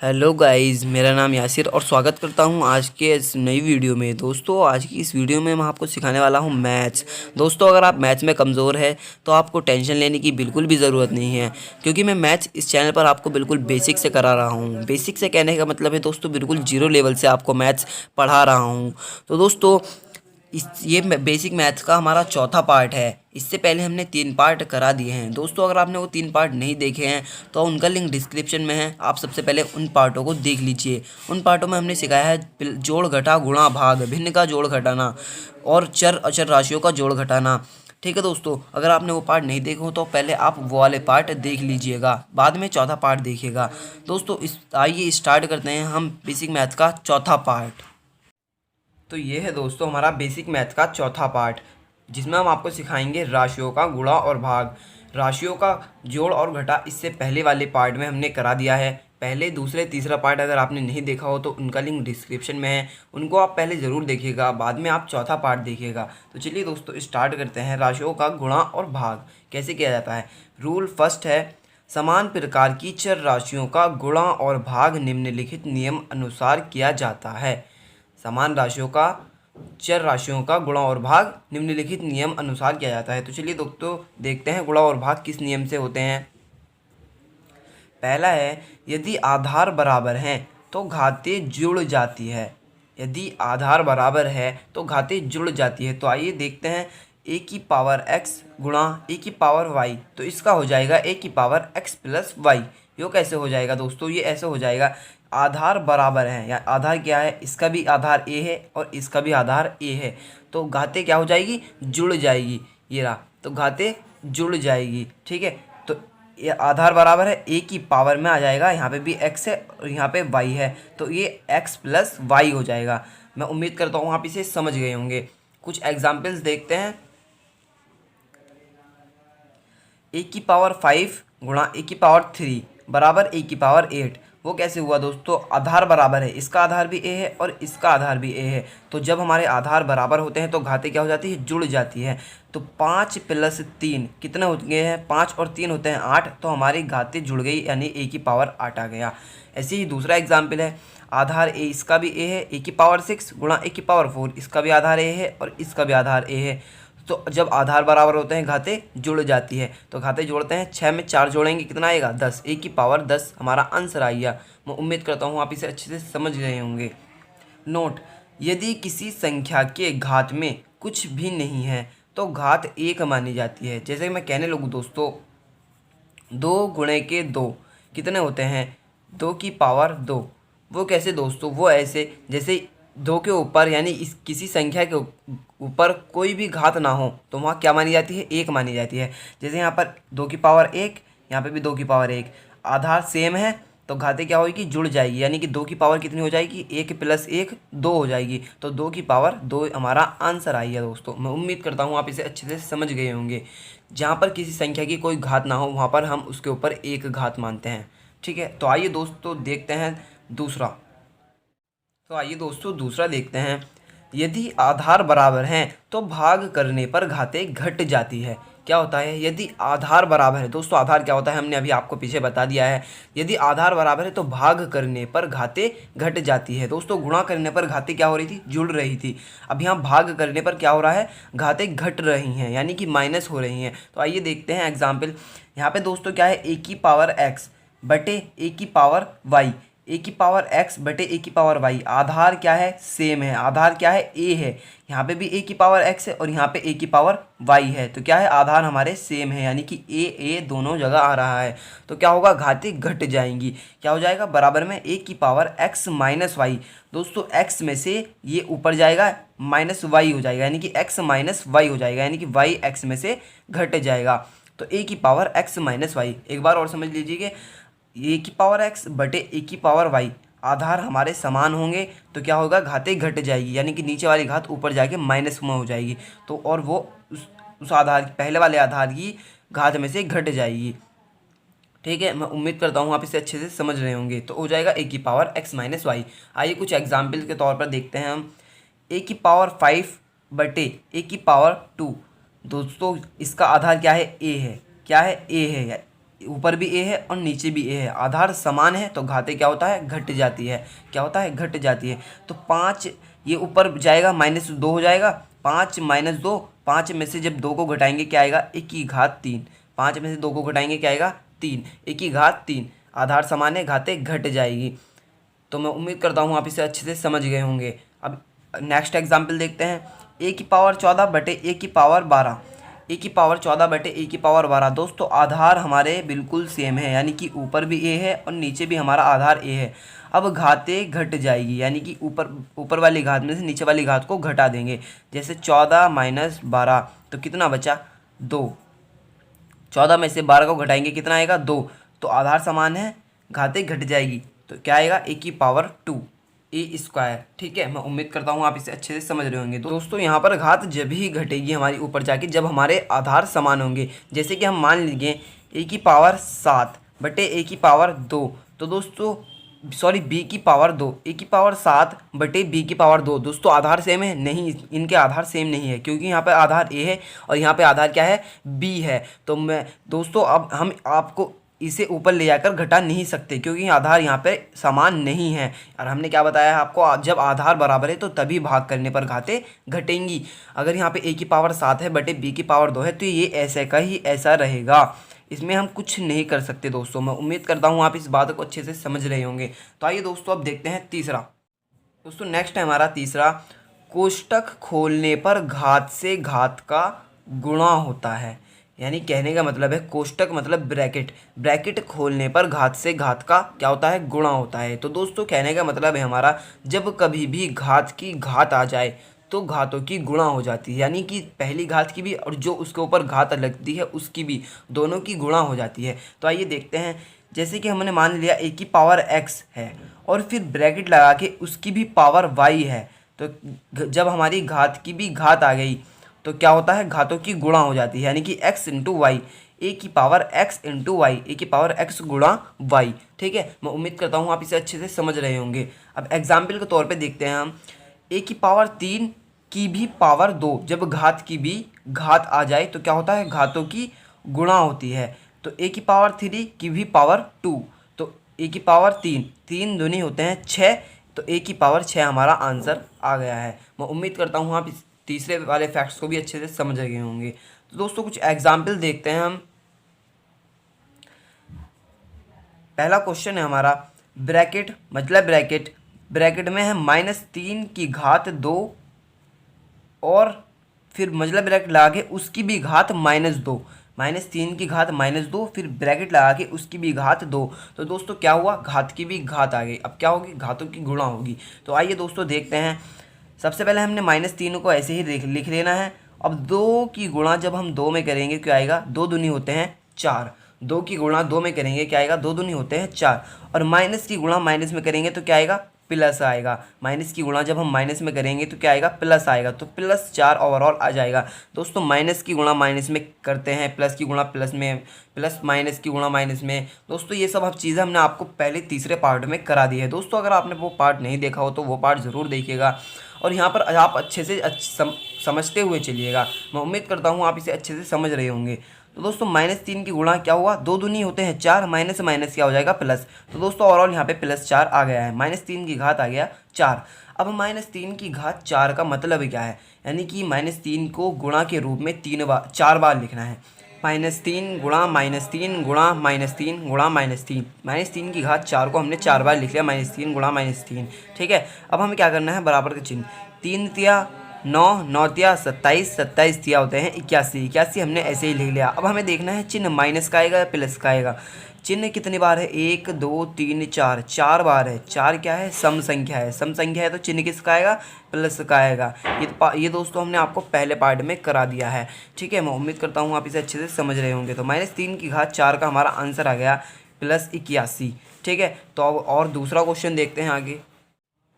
Hello guys, मेरा नाम यासिर और स्वागत करता हूं आज के इस नई वीडियो में। दोस्तों, आज की इस वीडियो में मैं आपको सिखाने वाला हूं मैथ्स। दोस्तों, अगर आप मैथ्स में कमज़ोर है तो आपको टेंशन लेने की बिल्कुल भी ज़रूरत नहीं है, क्योंकि मैं मैथ्स इस चैनल पर आपको बिल्कुल बेसिक से करा रहा हूं। बेसिक से कहने का मतलब है दोस्तों, बिल्कुल जीरो लेवल से आपको मैथ्स पढ़ा रहा हूँ। तो दोस्तों, ये बेसिक मैथ्स का हमारा चौथा पार्ट है। इससे पहले हमने 3 पार्ट करा दिए हैं। दोस्तों, अगर आपने वो 3 पार्ट नहीं देखे हैं तो उनका लिंक डिस्क्रिप्शन में है, आप सबसे पहले उन पार्टों को देख लीजिए। उन पार्टों में हमने सिखाया है जोड़ घटा गुणा भाग, भिन्न का जोड़ घटाना और चर अचर राशियों का जोड़ घटाना। ठीक है दोस्तों, अगर आपने वो पार्ट नहीं देखे हो तो पहले आप वो वाले पार्ट देख लीजिएगा, बाद में चौथा पार्ट देखिएगा। दोस्तों, आइए स्टार्ट करते हैं हम बेसिक मैथ्स का चौथा पार्ट। तो ये है दोस्तों हमारा बेसिक मैथ का चौथा पार्ट, जिसमें हम आपको सिखाएंगे राशियों का गुणा और भाग। राशियों का जोड़ और घटा इससे पहले वाले पार्ट में हमने करा दिया है। पहले, दूसरे, तीसरा पार्ट अगर आपने नहीं देखा हो तो उनका लिंक डिस्क्रिप्शन में है, उनको आप पहले ज़रूर देखिएगा, बाद में आप चौथा पार्ट देखिएगा। तो चलिए दोस्तों, स्टार्ट करते हैं। राशियों का गुणा और भाग कैसे किया जाता है। रूल फर्स्ट है, समान प्रकार की चर राशियों का गुणा और भाग निम्नलिखित नियम अनुसार किया जाता है। समान राशियों का चर राशियों का गुणा और भाग निम्नलिखित नियम अनुसार किया जाता है। तो चलिए दोस्तों, देखते हैं गुणा और भाग किस नियम से होते हैं। पहला है, यदि आधार बराबर हैं तो घातें जुड़ जाती है। यदि आधार बराबर है तो घातें जुड़ जाती है। तो आइए देखते हैं, ए की पावर एक्स गुणा ए की पावर वाई, तो इसका हो जाएगा ए की पावर एक्स प्लस वाई। यो कैसे हो जाएगा दोस्तों, ये ऐसे हो जाएगा, आधार बराबर है या आधार क्या है, इसका भी आधार ए है और इसका भी आधार ए है, तो घातें क्या हो जाएगी, जुड़ जाएगी। ये रहा, तो घातें जुड़ जाएगी। ठीक है, तो ये आधार बराबर है, ए की पावर में आ जाएगा, यहाँ पे भी एक्स है और यहाँ पे वाई है, तो ये एक्स प्लस वाई हो जाएगा। मैं उम्मीद करता हूँ आप इसे समझ गए होंगे। कुछ एग्जाम्पल्स देखते हैं। ए की पावर 5 गुणा ए की पावर 3 बराबर ए की पावर 8। वो कैसे हुआ दोस्तों, आधार बराबर है, इसका आधार भी ए है और इसका आधार भी ए है, तो जब हमारे आधार बराबर होते हैं तो घातें क्या हो जाती है, जुड़ जाती है। तो 5 प्लस 3 कितने हो गए हैं, 5 और 3 होते हैं 8, तो हमारी घातें जुड़ गई, यानी ए की पावर 8 आ गया। ऐसे ही दूसरा एग्जाम्पल है, आधार ए, इसका भी ए है, ए की पावर 6 गुणा ए की पावर 4, इसका भी आधार ए है और इसका भी आधार ए है। तो जब आधार बराबर होते हैं घातें जुड़ जाती है। तो घातें जोड़ते हैं, 6 में 4 जोड़ेंगे कितना आएगा, 10। ए की पावर 10 हमारा आंसर आ गया। मैं उम्मीद करता हूँ आप इसे अच्छे से समझ गए होंगे। नोट, यदि किसी संख्या के घात में कुछ भी नहीं है तो घात 1 मानी जाती है। जैसे मैं कहने लगूँ दोस्तों, 2 गुणे के 2 कितने होते हैं, 2 की पावर 2। वो कैसे दोस्तों, वो ऐसे जैसे 2 के ऊपर, यानी इस किसी संख्या के ऊपर कोई भी घात ना हो तो वहाँ क्या मानी जाती है, 1 मानी जाती है। जैसे यहाँ पर 2 की पावर 1, यहाँ पे भी 2 की पावर 1, आधार सेम है तो घातें क्या होगी, जुड़ जाएगी, यानी कि 2 की पावर कितनी हो जाएगी, 1 प्लस 1 2 हो जाएगी, तो 2 की पावर 2 हमारा आंसर आई है दोस्तों। मैं उम्मीद करता हूँ आप इसे अच्छे से समझ गए होंगे। जहाँ पर किसी संख्या की कोई घात ना हो वहाँ पर हम उसके ऊपर एक घात मानते हैं। ठीक है, तो आइए दोस्तों देखते हैं दूसरा। तो आइए दोस्तों दूसरा देखते हैं, यदि आधार बराबर हैं तो भाग करने पर घातें घट जाती है। क्या होता है, यदि आधार बराबर है दोस्तों, आधार क्या होता है हमने अभी आपको पीछे बता दिया है। यदि आधार बराबर है तो भाग करने पर घातें घट जाती है। दोस्तों, गुणा करने पर घातें क्या हो रही थी, जुड़ रही थी। अब यहाँ भाग करने पर क्या हो रहा है, घातें घट रही हैं, यानी कि माइनस हो रही हैं। तो आइए देखते हैं एग्जाम्पल। यहाँ पे दोस्तों क्या है, ए की पावर एक्स बटे ए की पावर वाई, ए की पावर एक्स बटे ए की पावर वाई, आधार क्या है, सेम है, आधार क्या है, ए है। यहाँ पे भी ए की पावर एक्स है और यहाँ पे ए की पावर वाई है, तो क्या है, आधार हमारे सेम है, यानी कि ए दोनों जगह आ रहा है। तो क्या होगा, घातें घट जाएंगी। क्या हो जाएगा, बराबर में ए की पावर एक्स माइनस वाई। दोस्तों, एक्स में से ये ऊपर जाएगा, माइनस वाई हो जाएगा, यानी कि एक्स माइनस वाई हो जाएगा, यानी कि वाई एक्स में से घट जाएगा। तो ए की पावर एक्स माइनस वाई, एक बार और समझ लीजिए, ए की पावर एक्स बटे ए की पावर वाई, आधार हमारे समान होंगे तो क्या होगा, घातें घट जाएगी, यानी कि नीचे वाली घात ऊपर जाके माइनस में हो जाएगी, तो और वो उस आधार, पहले वाले आधार की घात में से घट जाएगी। ठीक है, मैं उम्मीद करता हूँ आप इसे अच्छे से समझ रहे होंगे। तो हो जाएगा ए की पावर एक्स माइनस वाई। आइए कुछ एग्जाम्पल के तौर पर देखते हैं हम। ए की पावर 5 बटे ए की पावर 2। दोस्तों, इसका आधार क्या है, ए है, क्या है, ए है, ऊपर भी ए है और नीचे भी ए है, आधार समान है तो घाते क्या होता है, घट जाती है। क्या होता है, घट जाती है। तो 5 ये ऊपर जाएगा, -2 हो जाएगा। 5 - 2, 5 में से जब 2 को घटाएंगे क्या आएगा, 1 की घात 3। 5 में से 2 को घटाएंगे क्या आएगा, 3। 1 की घात 3, आधार समान है, घाते घट जाएगी। तो मैं उम्मीद करता हूँ आप इसे अच्छे से समझ गए होंगे। अब नेक्स्ट एग्जाम्पल देखते हैं। ए की पावर 14 बटे ए की पावर 12। ए की पावर 14 बटे ए की पावर 12। दोस्तों आधार हमारे बिल्कुल सेम है, यानी कि ऊपर भी ए है और नीचे भी हमारा आधार ए है। अब घाते घट जाएगी, यानी कि ऊपर वाली घात में से नीचे वाली घात को घटा देंगे। जैसे 14 - 12 तो कितना बचा, 2। 14 में से 12 को घटाएंगे कितना आएगा, 2। तो आधार समान है, घाते घट जाएगी तो क्या आएगा, ए की पावर 2 ए स्क्वायर। ठीक है, मैं उम्मीद करता हूँ आप इसे अच्छे से समझ रहे होंगे। दोस्तों यहाँ पर घात जब ही घटेगी हमारी ऊपर जाके जब हमारे आधार समान होंगे। जैसे कि हम मान लीजिए ए की पावर 7 बटे ए की पावर 2। तो दोस्तों सॉरी बी की पावर 2, ए की पावर 7 बटे बी की पावर 2। दोस्तों आधार सेम है नहीं, इनके आधार सेम नहीं है क्योंकि यहाँ पे आधार ए है और यहाँ पे आधार क्या है, बी है। तो मैं दोस्तों अब हम आपको इसे ऊपर ले जाकर घटा नहीं सकते क्योंकि आधार यहाँ पे समान नहीं है। और हमने क्या बताया है आपको, जब आधार बराबर है तो तभी भाग करने पर घाते घटेंगी। अगर यहाँ पे ए की पावर 7 है बटे बी की पावर 2 है तो ये ऐसे का ही ऐसा रहेगा, इसमें हम कुछ नहीं कर सकते। दोस्तों मैं उम्मीद करता हूँ आप इस बात को अच्छे से समझ रहे होंगे। तो आइए दोस्तों अब देखते हैं तीसरा। दोस्तों नेक्स्ट है हमारा तीसरा, कोष्टक खोलने पर घात से घात का गुणा होता है। यानी कहने का मतलब है कोष्टक मतलब ब्रैकेट, ब्रैकेट खोलने पर घात से घात का क्या होता है, गुणा होता है। तो दोस्तों कहने का मतलब है हमारा जब कभी भी घात की घात आ जाए तो घातों की गुणा हो जाती है, यानी कि पहली घात की भी और जो उसके ऊपर घात लगती है उसकी भी, दोनों की गुणा हो जाती है। तो आइए देखते हैं। जैसे कि हमने मान लिया ए की पावर x है और फिर ब्रैकेट लगा के उसकी भी पावर y है। तो जब हमारी घात की भी घात आ गई तो क्या होता है, घातों की गुणा हो जाती है, यानी कि x × y, ए की पावर x × y, ए की पावर x गुणा y। ठीक है, मैं उम्मीद करता हूँ आप इसे अच्छे से समझ रहे होंगे। अब एग्जाम्पल के तौर पे देखते हैं हम, ए की पावर 3 की भी पावर 2, जब घात की भी घात आ जाए तो क्या होता है, घातों की गुणा होती है। तो ए की पावर 3 की भी पावर 2, तो ए की पावर 3, 3 दूनी होते हैं 6, तो ए की पावर 6 हमारा आंसर आ गया है। मैं उम्मीद करता हूँ आप इस तीसरे वाले फैक्ट्स को भी अच्छे से समझ गए होंगे। तो दोस्तों कुछ एग्जाम्पल देखते हैं हम। पहला क्वेश्चन है हमारा, ब्रैकेट मतलब ब्रैकेट में है -3 की घात 2 और फिर मतलब ब्रैकेट लगा के उसकी भी घात -2, -3 की घात -2 फिर ब्रैकेट लगा के उसकी भी घात 2। तो दोस्तों क्या हुआ, घात की भी घात आ गई। अब क्या होगी, घातों की गुणा होगी। तो आइए दोस्तों देखते हैं। सबसे पहले हमने -3 को ऐसे ही लिख लेना है। अब 2 की गुणा जब हम 2 में करेंगे क्या आएगा, 2 दूनी होते हैं 4। 2 की गुणा 2 में करेंगे क्या आएगा, 2 दूनी होते हैं 4। और माइनस की गुणा माइनस में करेंगे तो क्या आएगा, प्लस आएगा। माइनस की गुणा जब हम माइनस में करेंगे तो क्या आएगा, प्लस आएगा। तो +4 ओवरऑल आ जाएगा। दोस्तों माइनस की गुणा माइनस में करते हैं, प्लस की गुणा प्लस में, प्लस माइनस की गुणा माइनस में। दोस्तों ये सब अब चीज़ें हमने आपको पहले तीसरे पार्ट में करा दी है। दोस्तों अगर आपने वो पार्ट नहीं देखा हो तो वो पार्ट ज़रूर देखिएगा और यहाँ पर आप अच्छे से समझते हुए चलिएगा। मैं उम्मीद करता हूँ आप इसे अच्छे से समझ रहे होंगे। तो दोस्तों -3 की गुणा क्या हुआ, 2 दूनी होते हैं 4, माइनस माइनस क्या हो जाएगा, प्लस। तो दोस्तों ओवरऑल यहाँ पे +4 आ गया है, -3 की घात आ गया 4। अब -3 की घात 4 का मतलब क्या है, यानी कि -3 को गुणा के रूप में 4 बार लिखना है। -3 गुणा -3 गुणा -3 गुणा -3, -3 की घात 4 को हमने 4 बार लिख लिया, -3 गुणा -3। ठीक है, अब हमें क्या करना है, बराबर का चिन्ह, 3 तिया 9, 9 तिया 27, 27 तिया होते हैं 81, 81 हमने ऐसे ही लिख लिया। अब हमें देखना है चिन्ह माइनस का आएगा या प्लस का आएगा। चिन्ह कितनी बार है, 1 2 3 4, 4 बार है। 4 क्या है, सम संख्या है, सम संख्या है तो चिन्ह किसका आएगा, प्लस का आएगा। ये दोस्तों हमने आपको पहले पार्ट में करा दिया है। ठीक है, मैं उम्मीद करता हूँ आप इसे अच्छे से समझ रहे होंगे। तो -3 की घात 4 का हमारा आंसर आ गया +81। ठीक है, तो अब और दूसरा क्वेश्चन देखते हैं आगे।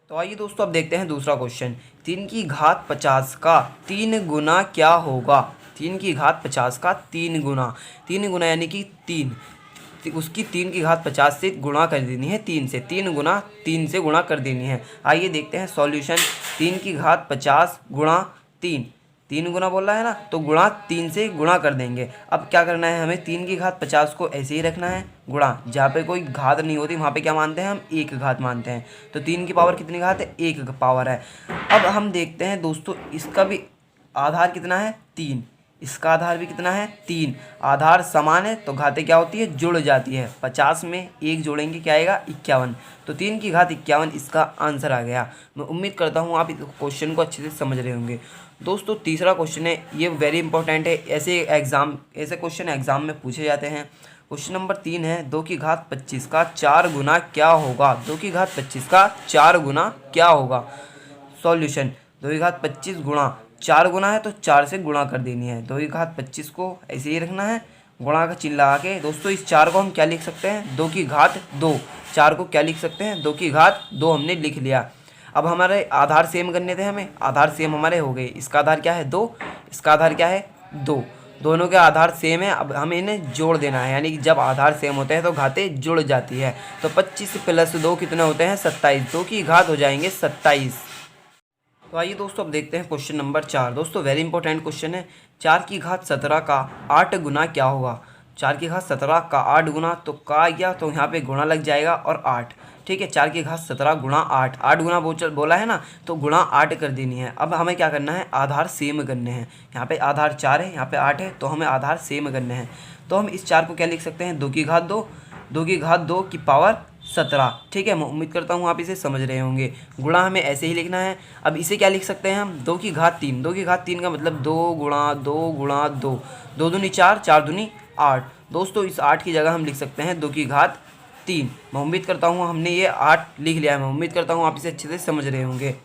तो आइए दोस्तों अब देखते हैं दूसरा क्वेश्चन। 3 की घात 50 का 3 गुना क्या होगा, 3 की घात 50 का 3 गुना, 3 गुना यानी कि 3, उसकी 3 की घात 50 से गुणा कर देनी है, 3 से, 3 गुना 3 से गुणा कर देनी है। आइए देखते हैं सॉल्यूशन। 3 की घात 50 गुणा 3, 3 गुना बोला है ना, तो गुणा 3 से गुणा कर देंगे। अब क्या करना है हमें, 3 की घात 50 को ऐसे ही रखना है गुणा, जहाँ पे कोई घात नहीं होती वहाँ पे क्या मानते हैं हम, 1 घात मानते हैं। तो 3 की पावर कितनी घात है, 1 पावर है। अब हम देखते हैं दोस्तों इसका भी आधार कितना है, 3, इसका आधार भी कितना है, 3। आधार समान है तो घातें क्या होती है, जुड़ जाती है। 50 में 1 जोड़ेंगे क्या आएगा, 51। तो 3 की घात 51 इसका आंसर आ गया। मैं उम्मीद करता हूँ आप इस क्वेश्चन को अच्छे से समझ रहे होंगे। दोस्तों तीसरा क्वेश्चन है, ये वेरी इंपॉर्टेंट है, ऐसे क्वेश्चन एग्जाम में पूछे जाते हैं। क्वेश्चन नंबर 3 है, 2 की घात 25 का 4 गुना क्या होगा। 2 की घात 25 का 4 गुना क्या होगा। सॉल्यूशन, 2 की घात 25 गुणा 4 गुना है तो 4 से गुणा कर देनी है। 2 की घात 25 को ऐसे ही रखना है, गुणा का चिन्ह लगा के। दोस्तों इस 4 को हम क्या लिख सकते हैं, 2 की घात 2। 4 को क्या लिख सकते हैं, 2 की घात 2 हमने लिख लिया। अब हमारे आधार सेम करने थे हमें, आधार सेम हमारे हो गए। इसका आधार क्या है, 2, इसका आधार क्या है, 2। दोनों के आधार सेम है। अब हमें इन्हें जोड़ देना है, यानी कि जब आधार सेम होते हैं तो घातें जुड़ जाती है। तो 25 + 2 कितने होते हैं, 27। 2 की घात हो जाएंगे 27। तो आइए दोस्तों अब देखते हैं क्वेश्चन नंबर 4। दोस्तों वेरी इंपॉर्टेंट क्वेश्चन है, 4 की घात 17 का 8 गुना क्या होगा। 4 की घात 17 का 8 गुना, तो का आ गया तो यहाँ पे गुणा लग जाएगा और 8, ठीक है। 4 की घात 17 गुणा 8, 8 गुना बोला है ना, तो गुणा 8 कर देनी है। अब हमें क्या करना है, आधार सेम करने हैं। यहाँ पे आधार 4 है, यहाँ पे 8 है, तो हमें आधार सेम करने हैं। तो हम इस 4 को क्या लिख सकते हैं, 2 की घात 2, 2 की घात 2 की पावर 17, ठीक है। मैं उम्मीद करता हूँ आप इसे समझ रहे होंगे। गुणा हमें ऐसे ही लिखना है। अब इसे क्या लिख सकते हैं हम, 2 की घात 3। 2 की घात 3 का मतलब 2 गुणा 2 गुणा 2, 2 दूनी 4, 4 दूनी 8। दोस्तों इस 8 की जगह हम लिख सकते हैं 2 की घात 3। मैं उम्मीद करता हूँ हमने ये 8 लिख लिया है। मैं उम्मीद करता हूँ आप इसे अच्छे से समझ रहे होंगे।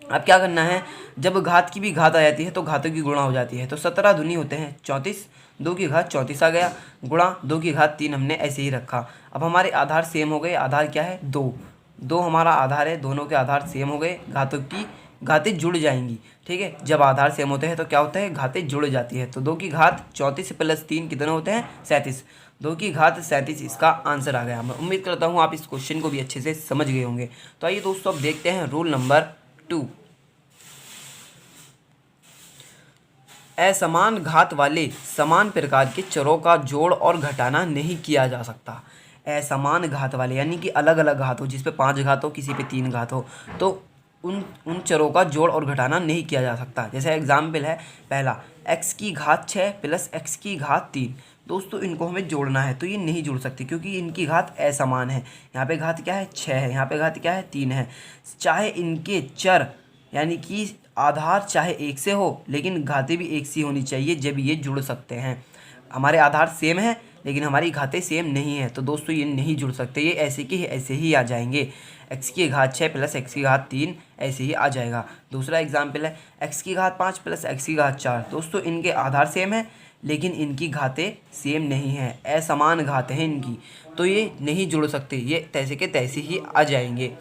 अब क्या करना है, जब घात की भी घात आ जाती है तो घातों की गुणा हो जाती है। तो 17 दूनी होते हैं 34, 2 की घात 34 आ गया, गुणा 2 की घात 3 हमने ऐसे ही रखा। अब हमारे आधार सेम हो गए। आधार क्या है, 2, 2 हमारा आधार है। दोनों के आधार सेम हो गए, घातों की घातें जुड़ जाएंगी, ठीक है। जब आधार सेम होते हैं तो क्या होता है, घातें जुड़ जाती है। तो 2 की घात 34 + 3 कितने होते हैं, 37। 2 की घात 37 इसका आंसर आ गया। मैं उम्मीद करता हूँ आप इस क्वेश्चन को भी अच्छे से समझ गए होंगे। तो आइए दोस्तों अब देखते हैं रूल नंबर 2। असमान घात वाले समान प्रकार के चरों का जोड़ और घटाना नहीं किया जा सकता। असमान घात वाले यानी कि अलग अलग घात हो, जिस पे 5 घात हो, किसी पे 3 घात हो, तो उन चरों का जोड़ और घटाना नहीं किया जा सकता। जैसे एग्जाम्पल है पहला, x की घात 6 + x की घात 3। दोस्तों इनको हमें जोड़ना है तो ये नहीं जुड़ सकती, क्योंकि इनकी घात असमान है। यहाँ पे घात क्या है, 6 है, यहाँ पे घात क्या है, 3 है। चाहे इनके चर यानी कि आधार चाहे एक से हो, लेकिन घातें भी एक सी होनी चाहिए, जब ये जुड़ सकते हैं। हमारे आधार सेम है लेकिन हमारी घातें सेम नहीं है, तो दोस्तों ये नहीं जुड़ सकते। ये ऐसे के ऐसे ही आ जाएंगे। x की घात 6 + x की घात 3 ऐसे ही आ जाएगा। दूसरा एग्जाम्पल है x की घात 5 + x की घात 4। दोस्तों इनके आधार सेम है लेकिन इनकी घातें सेम नहीं है, असमान घात हैं इनकी, तो ये नहीं जुड़ सकते, ये तैसे के तैसे ही आ जाएंगे।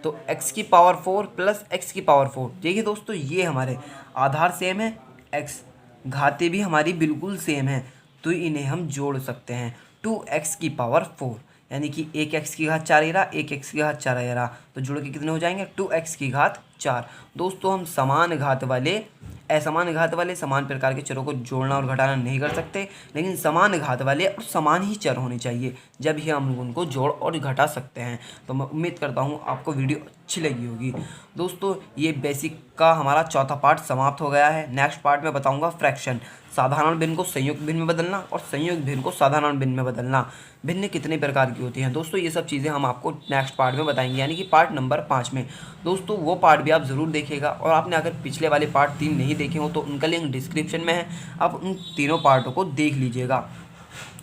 तो x की पावर 4 + x की पावर 4। देखिए दोस्तों ये हमारे आधार सेम है, x घातें भी हमारी बिल्कुल सेम है, तो इन्हें हम जोड़ सकते हैं। 2x की पावर 4 यानी कि 1x की घात 4 ये रहा, 1x की घात 4 ये रहा, तो जुड़ के कितने हो जाएंगे, 2x की घात 4। दोस्तों हम समान घात वाले असमान घात वाले समान प्रकार के चरों को जोड़ना और घटाना नहीं कर सकते, लेकिन समान घात वाले और समान ही चर होने चाहिए, जब ही हम उनको जोड़ और घटा सकते हैं। तो मैं उम्मीद करता हूँ आपको वीडियो अच्छी लगी होगी। दोस्तों ये बेसिक का हमारा चौथा पार्ट समाप्त हो गया है। नेक्स्ट पार्ट में बताऊंगा फ्रैक्शन, साधारण भिन्न को संयुक्त भिन्न में बदलना और संयुक्त भिन्न को साधारण भिन्न में बदलना, भिन्न कितने प्रकार की होती हैं। दोस्तों ये सब चीज़ें हम आपको नेक्स्ट पार्ट में बताएंगे, यानी कि पार्ट नंबर 5 में। दोस्तों वो पार्ट भी आप ज़रूर देखिएगा, और आपने अगर पिछले वाले पार्ट 3 नहीं देखे हो तो उनका लिंक डिस्क्रिप्शन में है, आप उन तीनों पार्टों को देख लीजिएगा।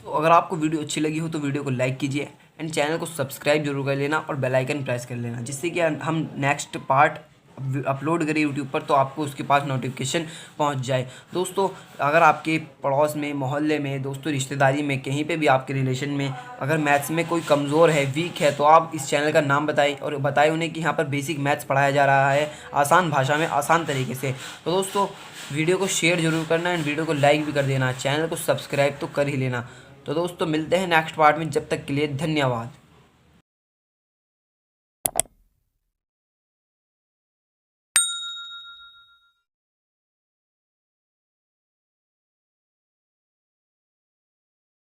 तो अगर आपको वीडियो अच्छी लगी हो तो वीडियो को लाइक कीजिए एंड चैनल को सब्सक्राइब जरूर कर लेना और बेल आइकन प्रेस कर लेना, जिससे कि हम नेक्स्ट पार्ट अपलोड करें यूट्यूब पर तो आपको उसके पास नोटिफिकेशन पहुंच जाए। दोस्तों अगर आपके पड़ोस में, मोहल्ले में, दोस्तों रिश्तेदारी में, कहीं पे भी आपके रिलेशन में अगर मैथ्स में कोई कमज़ोर है, वीक है, तो आप इस चैनल का नाम बताएं और बताएं उन्हें कि यहाँ पर बेसिक मैथ्स पढ़ाया जा रहा है आसान भाषा में, आसान तरीके से। तो दोस्तों वीडियो को शेयर जरूर करना एंड वीडियो को लाइक भी कर देना, चैनल को सब्सक्राइब तो कर ही लेना। तो दोस्तों मिलते हैं नेक्स्ट पार्ट में, जब तक के लिए धन्यवाद।